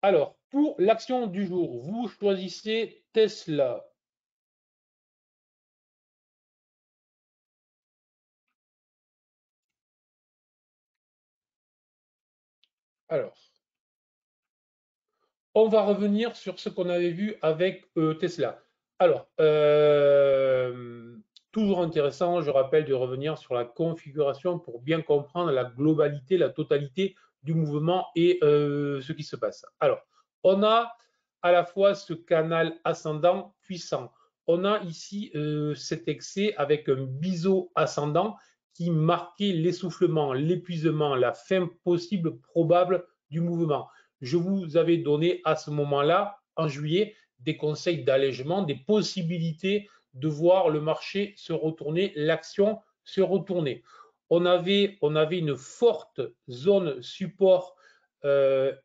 Alors, pour l'action du jour, vous choisissez Tesla. Alors, on va revenir sur ce qu'on avait vu avec Tesla. Alors, toujours intéressant, je rappelle, de revenir sur la configuration pour bien comprendre la globalité, la totalité du mouvement et ce qui se passe. Alors, on a à la fois ce canal ascendant puissant. On a ici cet excès avec un biseau ascendant qui marquait l'essoufflement, l'épuisement, la fin possible probable du mouvement. Je vous avais donné à ce moment-là, en juillet, des conseils d'allègement, des possibilités de voir le marché se retourner, l'action se retourner. On avait une forte zone support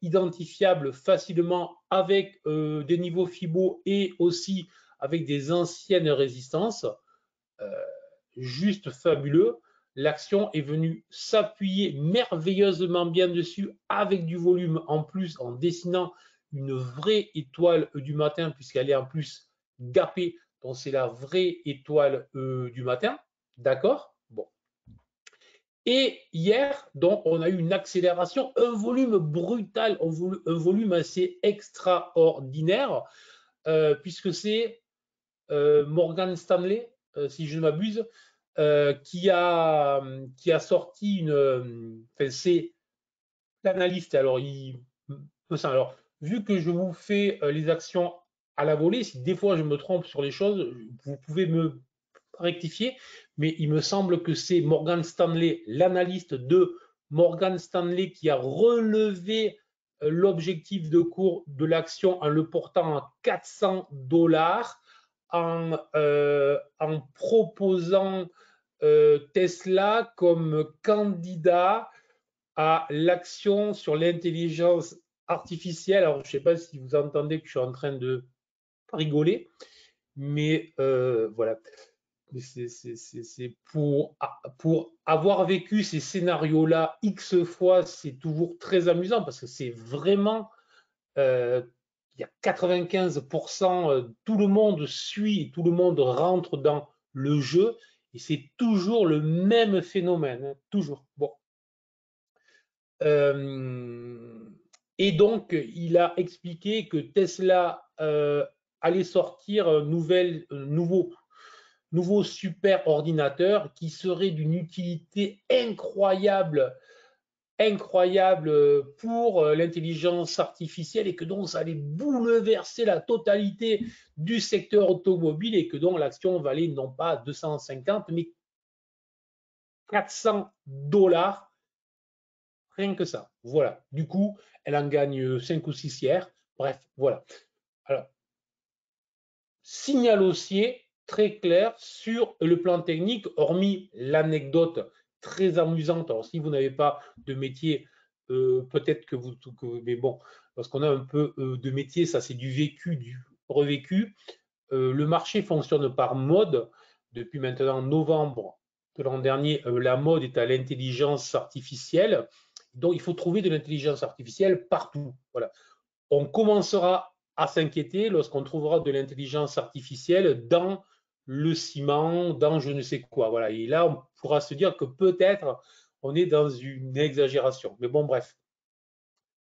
identifiable facilement avec des niveaux FIBO et aussi avec des anciennes résistances. Euh, Juste fabuleux. L'action est venue s'appuyer merveilleusement bien dessus avec du volume en plus en dessinant une vraie étoile du matin puisqu'elle est en plus gapée. Donc c'est la vraie étoile du matin. D'accord? Bon. Et hier, donc, on a eu une accélération, un volume brutal, un volume assez extraordinaire, puisque c'est Morgan Stanley, si je ne m'abuse, qui a sorti une. Enfin, c'est l'analyste. Alors, vu que je vous fais les actions à la volée, si des fois je me trompe sur les choses, vous pouvez me rectifier, mais il me semble que c'est Morgan Stanley, l'analyste de Morgan Stanley, qui a relevé l'objectif de cours de l'action en le portant à 400 $, en proposant Tesla comme candidat à l'action sur l'intelligence artificielle. Alors, je ne sais pas si vous entendez que je suis en train de rigoler, mais voilà. C'est pour avoir vécu ces scénarios-là X fois, c'est toujours très amusant parce que c'est vraiment, il y a 95%, tout le monde suit, tout le monde rentre dans le jeu et c'est toujours le même phénomène, hein, toujours. Bon. Et donc, il a expliqué que Tesla allait sortir un nouveau super ordinateur qui serait d'une utilité incroyable, incroyable pour l'intelligence artificielle et que donc ça allait bouleverser la totalité du secteur automobile et que donc l'action valait non pas 250 mais 400 $. Rien que ça. Voilà. Du coup, elle en gagne 5 ou 6 hier. Bref, voilà. Alors, signal haussier très clair sur le plan technique, hormis l'anecdote très amusante. Alors, si vous n'avez pas de métier, peut-être que vous. Mais bon, parce qu'on a un peu de métier, ça c'est du vécu, du revécu. Le marché fonctionne par mode. Depuis maintenant novembre de l'an dernier, la mode est à l'intelligence artificielle. Donc, il faut trouver de l'intelligence artificielle partout. Voilà. On commencera à s'inquiéter lorsqu'on trouvera de l'intelligence artificielle dans le ciment, dans je ne sais quoi. Voilà. Et là, on pourra se dire que peut-être on est dans une exagération. Mais bon, bref.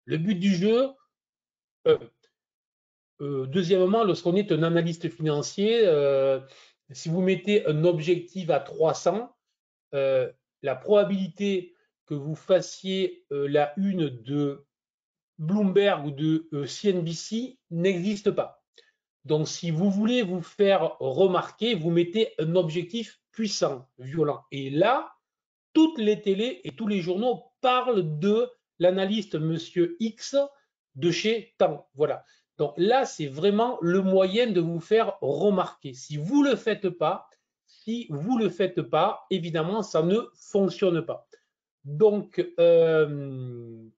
Le but du jeu, euh, deuxièmement, lorsqu'on est un analyste financier, si vous mettez un objectif à 300, la probabilité que vous fassiez la une de Bloomberg ou de CNBC n'existe pas. Donc, si vous voulez vous faire remarquer, vous mettez un objectif puissant, violent. Et là, toutes les télés et tous les journaux parlent de l'analyste Monsieur X de chez Tant. Voilà. Donc là, c'est vraiment le moyen de vous faire remarquer. Si vous ne le faites pas, évidemment, ça ne fonctionne pas. Donc, il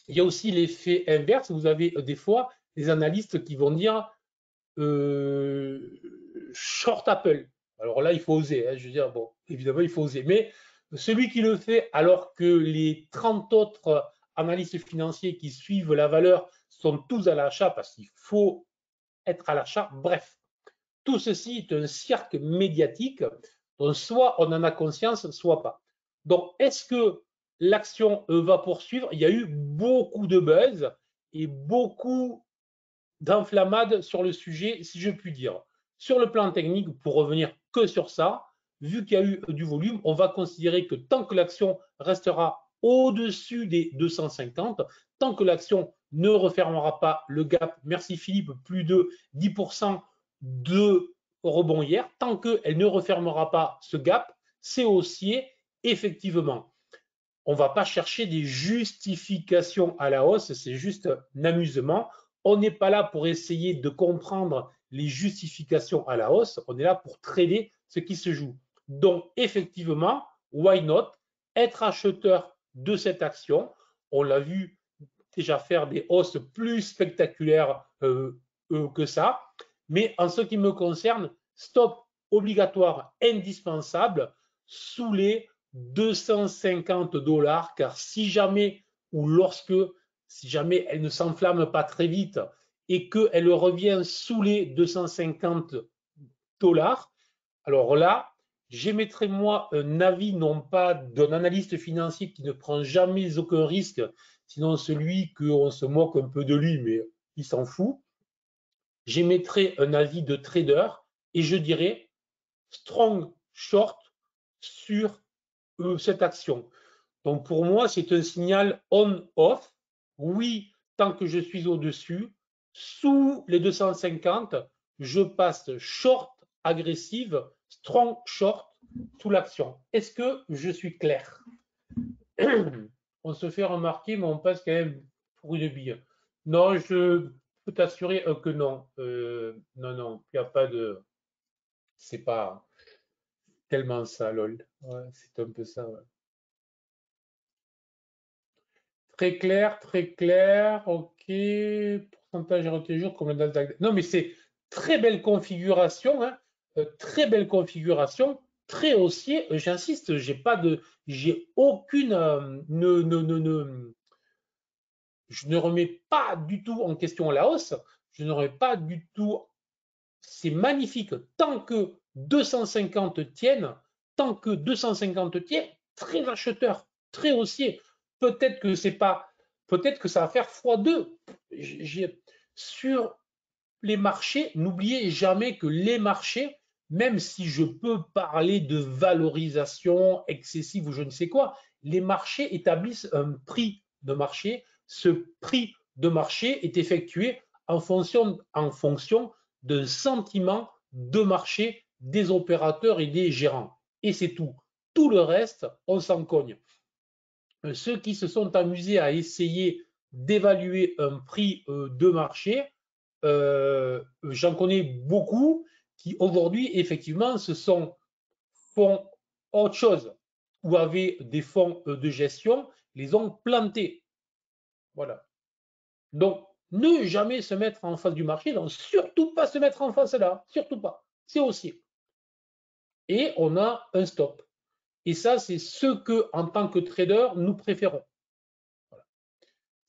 y a aussi l'effet inverse. Vous avez des fois des analystes qui vont dire short Apple. Alors là, il faut oser. Hein, je veux dire, bon, évidemment, il faut oser. Mais celui qui le fait alors que les 30 autres analystes financiers qui suivent la valeur sont tous à l'achat parce qu'il faut être à l'achat. Bref, tout ceci est un cirque médiatique dont soit on en a conscience, soit pas. Donc, est-ce que l'action va poursuivre? Il y a eu beaucoup de buzz et beaucoup d'inflammades sur le sujet, si je puis dire. Sur le plan technique, pour revenir que sur ça, vu qu'il y a eu du volume, on va considérer que tant que l'action restera au-dessus des 250, tant que l'action ne refermera pas le gap, merci Philippe, plus de 10% de rebond hier, tant qu'elle ne refermera pas ce gap, c'est haussier, effectivement. On ne va pas chercher des justifications à la hausse, c'est juste un amusement. On n'est pas là pour essayer de comprendre les justifications à la hausse, on est là pour trader ce qui se joue. Donc, effectivement, why not être acheteur de cette action? On l'a vu déjà faire des hausses plus spectaculaires que ça. Mais en ce qui me concerne, stop obligatoire indispensable sous les 250 $, car si jamais ou lorsque, si jamais elle ne s'enflamme pas très vite et qu'elle revient sous les 250 $, alors là, j'émettrai moi un avis non pas d'un analyste financier qui ne prend jamais aucun risque, sinon celui qu'on se moque un peu de lui, mais il s'en fout. J'émettrai un avis de trader et je dirais strong short sur cette action. Donc pour moi, c'est un signal on-off. Oui, tant que je suis au-dessus, sous les 250, je passe short agressive, strong short sous l'action. Est-ce que je suis clair? On se fait remarquer, mais on passe quand même pour une bille. Non, je peux t'assurer que non. Non, il n'y a pas de. C'est pas tellement ça, lol. Ouais, c'est un peu ça. Ouais. Très clair, ok. Pourcentage RT jour comme le Nasdaq. Non, mais c'est très belle configuration, hein. Très belle configuration, très haussier. J'insiste, j'ai aucune, je ne remets pas du tout en question la hausse. Je ne remets pas du tout. C'est magnifique. Tant que 250 tiennent, tant que 250 tiennent, très acheteur, très haussier. Peut-être que c'est pas, peut-être que ça va faire x2. Sur les marchés, n'oubliez jamais que les marchés, même si je peux parler de valorisation excessive ou je ne sais quoi, les marchés établissent un prix de marché. Ce prix de marché est effectué en fonction d'un sentiment de marché des opérateurs et des gérants. Et c'est tout. Tout le reste, on s'en cogne. Ceux qui se sont amusés à essayer d'évaluer un prix de marché, j'en connais beaucoup qui aujourd'hui, effectivement, font autre chose ou avaient des fonds de gestion, les ont plantés. Voilà. Donc, ne jamais se mettre en face du marché, donc surtout pas se mettre en face là, surtout pas. C'est haussier. Et on a un stop. Et ça, c'est ce que, en tant que trader, nous préférons. Voilà.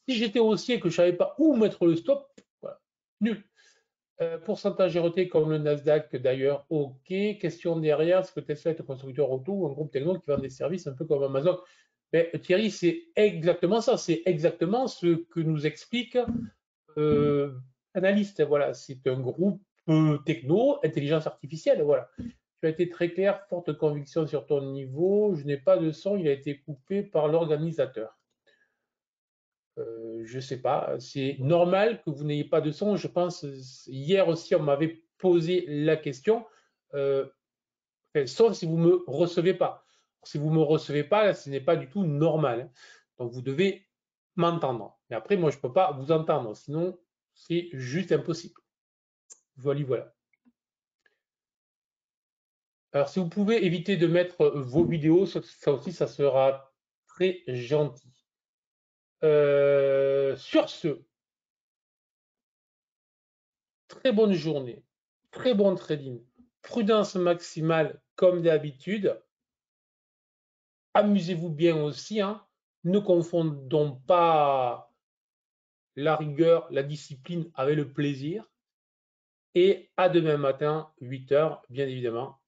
Si j'étais haussier et que je ne savais pas où mettre le stop, voilà, nul. Pourcentage RT comme le Nasdaq d'ailleurs, ok. Question derrière, est-ce que Tesla est un constructeur auto ou un groupe techno qui vend des services un peu comme Amazon? Mais, Thierry, c'est exactement ça, c'est exactement ce que nous explique Analyste. Voilà, c'est un groupe techno, intelligence artificielle, voilà. Tu as été très clair, forte conviction sur ton niveau. Je n'ai pas de son, il a été coupé par l'organisateur. Je ne sais pas, c'est normal que vous n'ayez pas de son. Je pense, hier aussi, on m'avait posé la question, sauf si vous ne me recevez pas. Si vous ne me recevez pas, ce n'est pas du tout normal. Hein. Donc, vous devez m'entendre. Mais après, moi, je ne peux pas vous entendre, sinon, c'est juste impossible. Voilà. Alors, si vous pouvez éviter de mettre vos vidéos, ça aussi, ça sera très gentil. Sur ce, très bonne journée, très bon trading, prudence maximale comme d'habitude. Amusez-vous bien aussi, hein. Ne confondons pas la rigueur, la discipline avec le plaisir. Et à demain matin, 8 h, bien évidemment.